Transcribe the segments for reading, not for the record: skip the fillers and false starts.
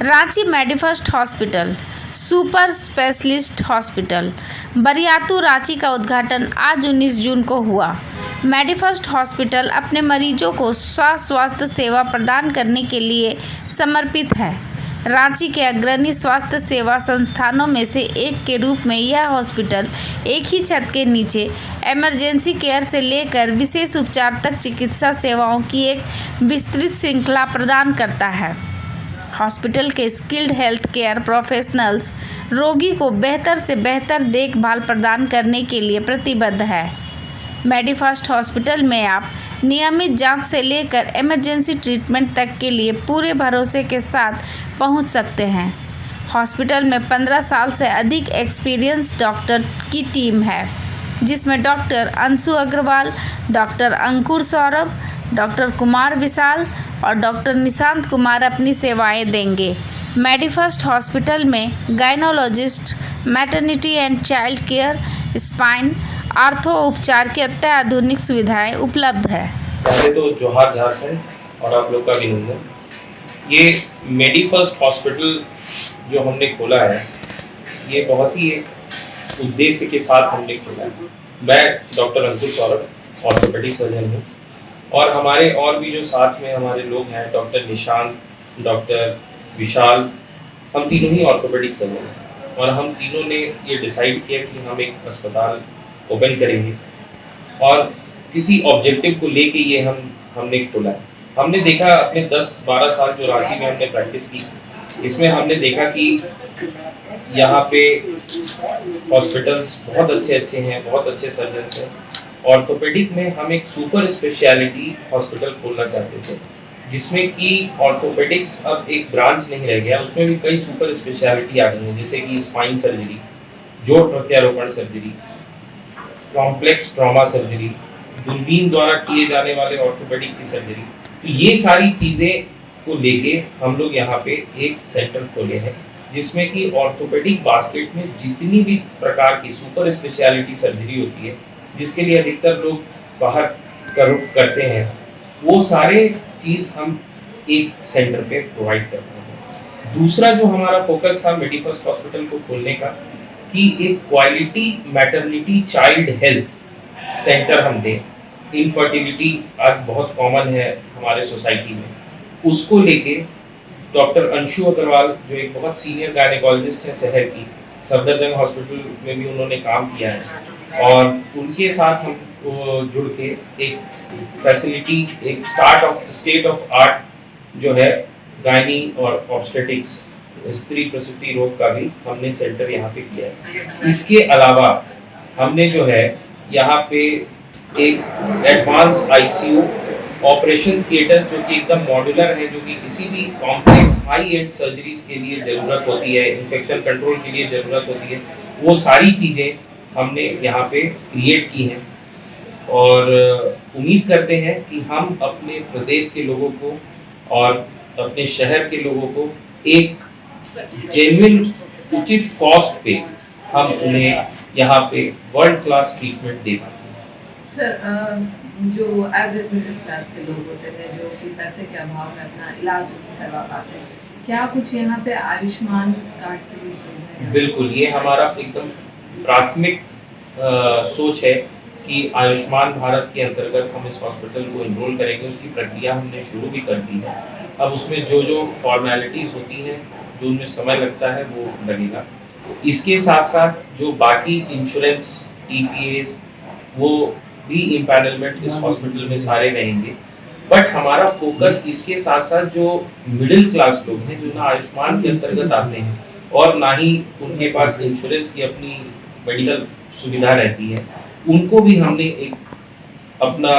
Ranchi Medifirst hospital super specialist hospital Bariatu Ranchi का उद्घाटन आज 19 जून को हुआ। मेडिफर्स्ट हॉस्पिटल अपने मरीजों को स्वास्थ्य सेवा प्रदान करने के लिए समर्पित है। रांची के अग्रणी स्वास्थ्य सेवा संस्थानों में से एक के रूप में यह हॉस्पिटल एक ही छत के नीचे इमरजेंसी केयर से लेकर विशेष उपचार तक चिकित्सा सेवाओं की एक विस्तृत श्रृंखला प्रदान करता है। हॉस्पिटल के स्किल्ड हेल्थ केयर प्रोफेशनल्स रोगी को बेहतर से बेहतर देखभाल प्रदान करने के लिए प्रतिबद्ध है। मेडिफर्स्ट हॉस्पिटल में आप नियमित जांच से लेकर इमरजेंसी ट्रीटमेंट तक के लिए पूरे भरोसे के साथ पहुंच सकते हैं। हॉस्पिटल में 15 साल से अधिक एक्सपीरियंस डॉक्टर की टीम है, जिसमें डॉक्टर अंशु अग्रवाल, डॉक्टर अंकुर सौरभ, डॉक्टर कुमार विशाल और डॉक्टर निशांत कुमार अपनी सेवाएं देंगे। मेडिफर्स्ट हॉस्पिटल में gynaecologist, maternity and child care, spine, ortho उपचार की अत्याधुनिक सुविधाएं उपलब्ध है। पहले तो जोहार झारखंड और आप लोग का भी नमस्कार। ये मेडिफर्स्ट हॉस्पिटल जो हमने खोला है, ये बहुत ही एक उद्देश्य के साथ हमने खोला है। मैं डॉक्टर अंकुर सौरभ ऑर्थोपेडिक सर्जन हूँ और हमारे और भी जो साथ में हमारे लोग हैं, डॉक्टर निशांत, डॉक्टर विशाल, हम तीनों ही ऑर्थोपेडिक सर्जन हैं और हम तीनों ने ये डिसाइड किया कि हम एक अस्पताल ओपन करेंगे और किसी ऑब्जेक्टिव को लेके ये हमने खोला है। हमने देखा अपने 10-12 साल जो रांची में हमने प्रैक्टिस की, इसमें हमने देखा कि यहाँ पे हॉस्पिटल्स बहुत अच्छे हैं, बहुत अच्छे सर्जन्स हैं। ऑर्थोपेडिक में हम एक सुपर स्पेशलिटी हॉस्पिटल खोलना चाहते थे, जिसमें कि ऑर्थोपेडिक्स अब एक ब्रांच नहीं रह गया, उसमें भी कई सुपर स्पेशलिटी आ गई हैं, जैसे कि स्पाइन सर्जरी, जोड़ प्रत्यारोपण सर्जरी, कॉम्प्लेक्स ट्रॉमा सर्जरी, दूरबीन द्वारा किए जाने वाले ऑर्थोपेडिक की सर्जरी। तो ये सारी चीज़ें को लेके हम लोग यहाँ पे एक सेंटर खोले हैं, जिसमें कि ऑर्थोपेडिक बास्केट में जितनी भी प्रकार की सुपर स्पेशलिटी सर्जरी होती है, जिसके लिए अधिकतर लोग बाहर करते हैं, वो सारे चीज़ हम एक सेंटर पे प्रोवाइड करते हैं। दूसरा जो हमारा फोकस था मेडिफर्स्ट हॉस्पिटल को खोलने का, कि एक quality maternity child health centre हम दें। इनफर्टिलिटी आज बहुत कॉमन है हमारे सोसाइटी में, उसको लेके डॉक्टर अंशु अग्रवाल जो एक बहुत सीनियर गायनेकोलॉजिस्ट हैं शहर की, सफदरजंग हॉस्पिटल में भी उन्होंने काम किया है और उनके साथ हम जुड़ के एक फैसिलिटी, एक स्टेट ऑफ आर्ट जो है गायनी और ऑब्स्टेटिक्स, स्त्री प्रसूति रोग का भी हमने सेंटर यहाँ पे किया है। इसके अलावा हमने जो है यहाँ पे एक एडवांस आईसीयू, ऑपरेशन थिएटर जो कि एकदम मॉड्यूलर है, जो कि किसी भी कॉम्प्लेक्स हाई एंड सर्जरीज के लिए ज़रूरत होती है, इन्फेक्शन कंट्रोल के लिए ज़रूरत होती है, वो सारी चीज़ें हमने यहाँ पे क्रिएट की हैं और उम्मीद करते हैं कि हम अपने प्रदेश के लोगों को और अपने शहर के लोगों को एक जेन्युइन उचित कॉस्ट पे हम उन्हें यहाँ पे वर्ल्ड क्लास ट्रीटमेंट दे पाते हैं। सर, जो एवरेज मिडिल क्लास के लोग होते हैं, जो कि पैसे के अभाव में अपना इलाज नहीं करवा पाते, क्या कुछ यहाँ पे आयुष्मान कार्ड की भी सुविधा है? बिल्कुल, ये हमारा एकदम प्राथमिक सोच है कि आयुष्मान भारत के अंतर्गत हम इस हॉस्पिटल को इनरोल करेंगे। उसकी प्रक्रिया हमने शुरू भी कर दी है। अब उसमें जो जो फॉर्मेलिटीज़ होती हैं, जो उनमें समय लगता है, वो लगेगा। इसके साथ साथ जो बाकी इंश्योरेंस, टीपीएस, वो भी इम्पैनलमेंट इस हॉस्पिटल में सारे रहेंगे। बट हमारा फोकस इसके साथ साथ जो मिडिल क्लास लोग हैं, जो ना आयुष्मान के अंतर्गत आते हैं और ना ही उनके पास इंश्योरेंस की अपनी मेडिकल सुविधा रहती है, उनको भी हमने एक अपना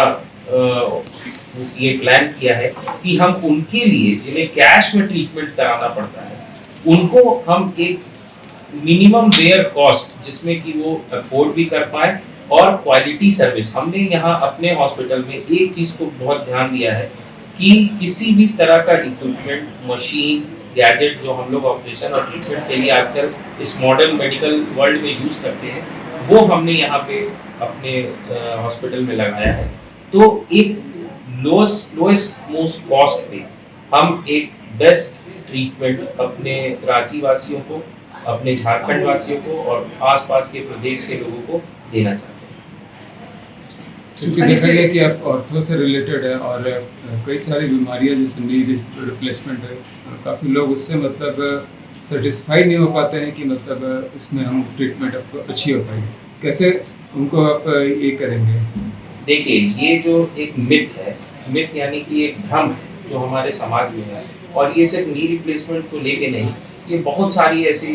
ये प्लान किया है कि हम उनके लिए, जिन्हें कैश में ट्रीटमेंट कराना पड़ता है, उनको हम एक मिनिमम बेयर कॉस्ट, जिसमें कि वो अफोर्ड भी कर पाए और क्वालिटी सर्विस। हमने यहाँ अपने हॉस्पिटल में एक चीज़ को बहुत ध्यान दिया है कि किसी भी तरह का इक्विपमेंट, मशीन, गैजेट जो हम लोग ऑपरेशन और ट्रीटमेंट के लिए आजकल इस मॉडर्न मेडिकल वर्ल्ड में यूज़ करते हैं, वो हमने यहाँ पे अपने हॉस्पिटल में लगाया है। तो एक लोएस्ट मोस्ट कॉस्ट पे हम एक बेस्ट ट्रीटमेंट अपने रांची वासियों को, अपने झारखंड वासियों को और आसपास के प्रदेश के लोगों को देना चाहते हैं। क्योंकि देखा गया कि आप ऑर्थो से रिलेटेड है और कई सारी बीमारियां जैसे नी रिप्लेसमेंट है, काफ़ी लोग उससे मतलब सेटिस्फाई नहीं हो पाते हैं कि मतलब इसमें हम ट्रीटमेंट आपको अच्छी हो पाएगी, कैसे उनको आप ये करेंगे? देखिए, ये जो एक मिथ है, मिथ यानी कि एक भ्रम है जो हमारे समाज में है, और ये सिर्फ नी रिप्लेसमेंट को लेके नहीं, ये बहुत सारी ऐसी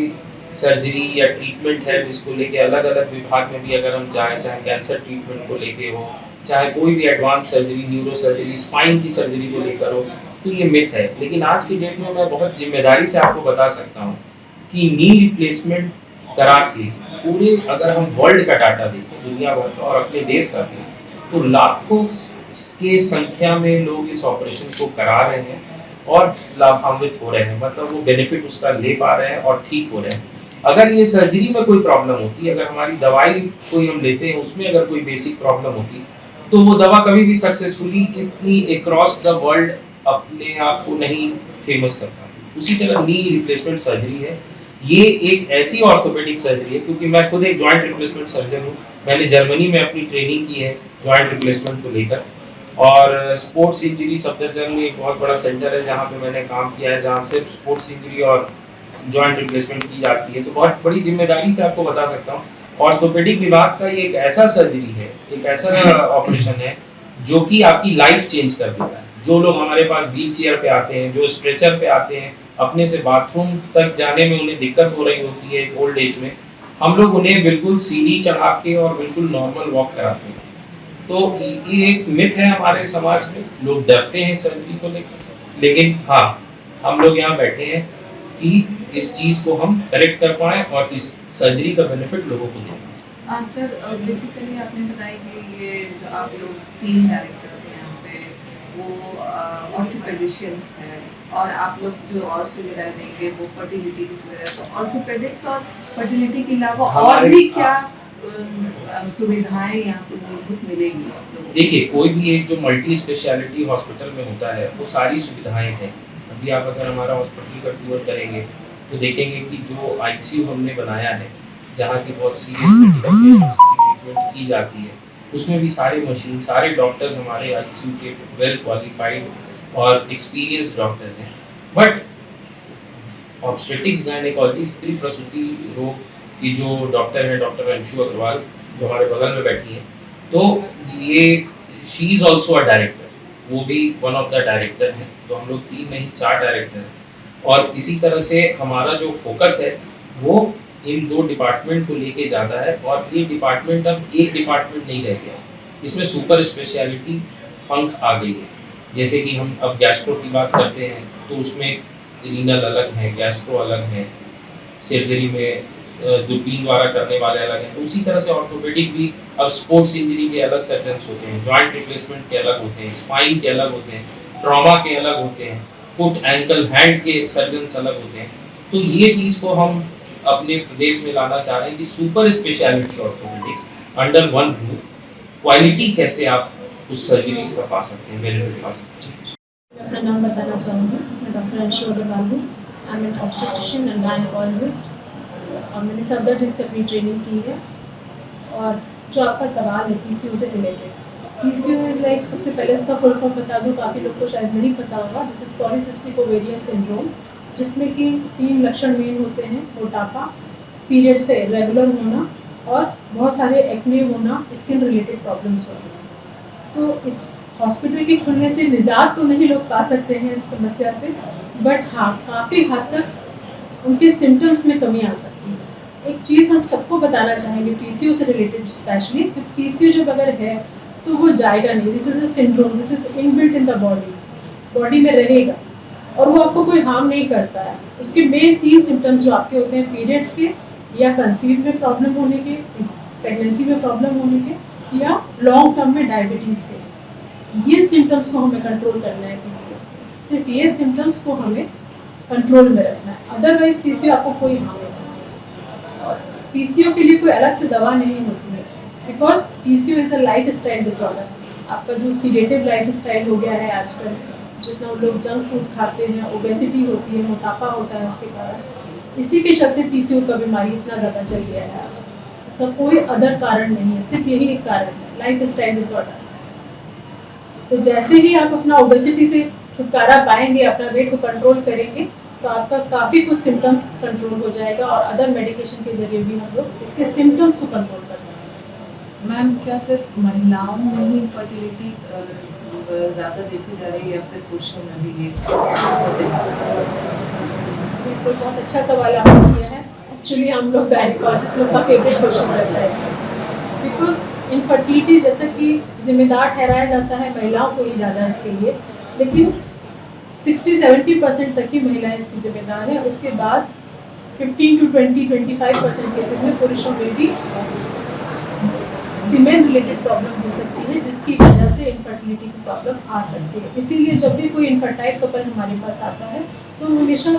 सर्जरी या ट्रीटमेंट है जिसको लेके अलग अलग विभाग में भी अगर हम जाएं, चाहे कैंसर ट्रीटमेंट को लेके हो, चाहे कोई भी advance surgery, neuro surgery, spine की सर्जरी को लेकर हो, तो ये मिथ है। लेकिन आज की डेट में मैं बहुत जिम्मेदारी से आपको बता सकता हूँ कि नी रिप्लेसमेंट करा के पूरे, अगर हम वर्ल्ड का डाटा देखें, दुनिया भर का और अपने देश का भी, तो लाखों के संख्या में लोग इस ऑपरेशन को करा रहे हैं और लाभान्वित हो रहे हैं, मतलब वो बेनिफिट उसका ले पा रहे हैं और ठीक हो रहे हैं। अगर ये सर्जरी में कोई प्रॉब्लम होती, अगर हमारी दवाई कोई हम लेते हैं उसमें अगर कोई बेसिक प्रॉब्लम होती, तो वो दवा कभी भी सक्सेसफुली इतनी अक्रॉस द वर्ल्ड अपने आप को नहीं फेमस कर पाती। उसी तरह नी रिप्लेसमेंट सर्जरी है, ये एक ऐसी ऑर्थोपेडिक सर्जरी है, क्योंकि मैं खुद एक जॉइंट रिप्लेसमेंट सर्जन हूँ। मैंने जर्मनी में अपनी ट्रेनिंग की है जॉइंट रिप्लेसमेंट को लेकर, और स्पोर्ट्स इंजरी सफदरजंग में एक बहुत बड़ा सेंटर है जहाँ पे मैंने काम किया है, जहाँ सिर्फ स्पोर्ट्स इंजरी और जॉइंट रिप्लेसमेंट की जाती है। तो बहुत बड़ी जिम्मेदारी से आपको बता सकता हूँ, ऑर्थोपेडिक विभाग का ये एक ऐसा सर्जरी है, एक ऐसा ऑपरेशन है जो कि आपकी लाइफ चेंज कर देता है। जो लोग हमारे पास व्हील चेयर पे आते हैं, जो स्ट्रेचर पे आते हैं, अपने से बाथरूम तक जाने में उन्हें दिक्कत हो रही होती है ओल्ड एज में, हम लोग उन्हें बिल्कुल सीढ़ी चढ़ा के और बिल्कुल नॉर्मल वॉक कराते हैं। तो ये एक मिथ है हमारे समाज में, लोग डरते हैं सर्जरी को लेकर, लेकिन हाँ, हम लोग यहाँ बैठे हैं कि इस चीज़ को हम करेक्ट कर पाएँ और इस सर्जरी का बेनिफिट लोगों को दें। सर बेसिकली आपने बताया कि ये जो आप लोग 3 डायरेक्टर्स हैं यहाँ पे, वो ऑर्थोपेडिशियंस हैं, और आप लोग जो और सुविधाएं देंगे वो फर्टिलिटी की सुविधा। तो ऑर्थोपेडिक्स और फर्टिलिटी के अलावा और भी क्या सुविधाएं यहाँ पे मूलभूत मिलेगी आप लोगों को? देखिए, कोई भी एक जो मल्टी स्पेशलिटी हॉस्पिटल में होता है वो सारी सुविधाएं हैं। अभी आप अगर हमारा हॉस्पिटल का टूर करेंगे तो देखेंगे कि जो आईसीयू हमने बनाया है, जहाँ की बहुत सीरियस क्रिटिकल पेशेंट्स की ट्रीटमेंट की जाती है, उसमें भी सारे मशीन, सारे डॉक्टर्स हमारे आईसीयू के वेल क्वालिफाइड और एक्सपीरियंस डॉक्टर्स हैं। बट ऑब्स्टेटिक्स गायनेकोलॉजी, स्त्री प्रसूति रोग की जो डॉक्टर हैं, डॉक्टर अंशु अग्रवाल, जो हमारे बगल में बैठी हैं, तो ये she is also a director, वो भी वन ऑफ द डायरेक्टर हैं। तो हम लोग 3 नहीं 4 डायरेक्टर हैं, और इसी तरह से हमारा जो फोकस है वो इन 2 डिपार्टमेंट को लेके ज़्यादा है। और ये डिपार्टमेंट अब एक डिपार्टमेंट नहीं रह गया, इसमें सुपर स्पेशलिटी पंख आ गई है। जैसे कि हम अब गैस्ट्रो की बात करते हैं तो उसमें रीनल अलग है, गैस्ट्रो अलग है, सर्जरी में दूरबीन द्वारा करने वाले अलग हैं। तो उसी तरह से ऑर्थोपेडिक भी अब स्पोर्ट्स इंजरी के अलग सर्जन्स होते हैं, जॉइंट रिप्लेसमेंट के अलग होते हैं, स्पाइन के अलग होते हैं, ट्रॉमा के अलग होते हैं, फुट एंकल हैंड के सर्जन्स अलग होते हैं। तो ये चीज़ को हम अपने प्रदेश में लाना चाह रहे हैं कि super speciality orthopaedics under one roof, quality कैसे आप उस सर्जरीज का पा सकते हैं, बेनिफिट पा सकते हैं। मैं अपना नाम बताना चाहूँगी। मैं डॉक्टर अंशु अग्रवाल हूँ। I am an obstetrician and gynaecologist, और मैंने सफदरजंग से अपनी ट्रेनिंग की है। और जो आपका सवाल है पीसीओ से रिलेटेड, पीसीओ इज़ लाइक, सबसे पहले उसका फुल फॉर्म बता दूँ, काफ़ी लोग को शायद नहीं पता होगा। This is polycystic ovarian syndrome, जिसमें कि 3 लक्षण मेन होते हैं: मोटापा, पीरियड्स का इरेगुलर होना, और बहुत सारे एक्ने होना, स्किन रिलेटेड प्रॉब्लम्स होना। तो इस हॉस्पिटल के खुलने से निजात तो नहीं लोग पा सकते हैं इस समस्या से, बट हाँ, काफ़ी हद तक उनके सिम्टम्स में कमी आ सकती है। एक चीज़ हम सबको बताना चाहेंगे पीसीओ से रिलेटेड स्पेशली, कि पीसीओ जब अगर है तो वो जाएगा नहीं। This is a syndrome, this is inbuilt in the body में रहेगा, और वो आपको कोई हार्म नहीं करता है। उसके मेन 3 सिम्टम्स जो आपके होते हैं, पीरियड्स के, या कंसीव में प्रॉब्लम होने के, प्रेगनेंसी में प्रॉब्लम होने के, या लॉन्ग टर्म में डायबिटीज़ के, ये सिम्टम्स को हमें कंट्रोल करना है। पीसीओ सिर्फ ये सिम्टम्स को हमें कंट्रोल में रखना है, अदरवाइज पीसीओ आपको कोई हार्म नहीं करता। और पीसीओ के लिए कोई अलग से दवा नहीं होती है, because PCO is a life style disorder. आपका जो सीडेटिव लाइफ स्टाइल हो गया है आजकल, जितना वो लोग जंक फूड खाते हैं, ओबेसिटी होती है, मोटापा होता है उसके कारण, इसी के चलते पीसीओ का बीमारी इतना ज़्यादा चल गया है आज। इसका कोई अदर कारण नहीं है, सिर्फ यही एक कारण है, लाइफ स्टाइल डिसऑर्डर। तो जैसे ही आप अपना ओबेसिटी से छुटकारा पाएंगे, अपना वेट को कंट्रोल करेंगे, तो आपका काफ़ी कुछ सिम्टम्स कंट्रोल हो जाएगा और अदर मेडिकेशन के जरिए भी हम लोग इसके सिम्टम्स को कंट्रोल कर सकते हैं। मैम, क्या सिर्फ महिलाओं में ही फर्टिलिटी ज़्यादा देखी जा रही है या फिर पुरुषों में भी ये होते हैं? बिल्कुल, बहुत अच्छा सवाल आपने किया है। एक्चुअली हम लोग गायनिकोलॉजिस्ट लोग का फेवरेट क्वेश्चन रहता है, बिकॉज इनफर्टिलिटी जैसे कि जिम्मेदार ठहराया जाता है महिलाओं को ही ज़्यादा इसके लिए, लेकिन 60-70% तक ही महिलाएं इसकी जिम्मेदार है। उसके बाद 15 to 20-25% केसेस में पुरुषों में भी सीमेन रिलेटेड प्रॉब्लम हो सकती है, जिसकी वजह से इनफर्टिलिटी की प्रॉब्लम आ सकती है। इसीलिए जब भी कोई इनफर्टाइल कपल हमारे पास आता है तो हम हमेशा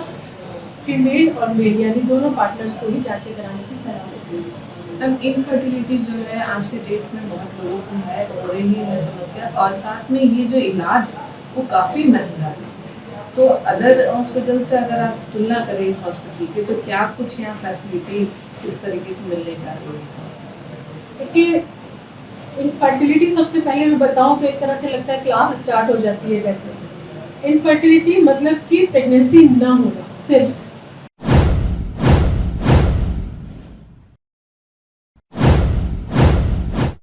फीमेल और मेल यानी दोनों पार्टनर्स को ही जांचें कराने की सलाह देते हैं। मैम, इनफर्टिलिटी जो है आज के डेट में बहुत लोगों को है, हो रही है समस्या, और साथ में ये जो इलाज है वो काफ़ी महंगा है। तो अदर हॉस्पिटल से अगर आप तुलना करें इस हॉस्पिटल की, तो क्या कुछ यहाँ फैसिलिटी इस तरीके की मिलने जा रही है? देखिए, इनफर्टिलिटी सबसे पहले मैं बताऊं तो एक तरह से लगता है क्लास स्टार्ट हो जाती है। जैसे इनफर्टिलिटी मतलब कि प्रेगनेंसी ना होना, सिर्फ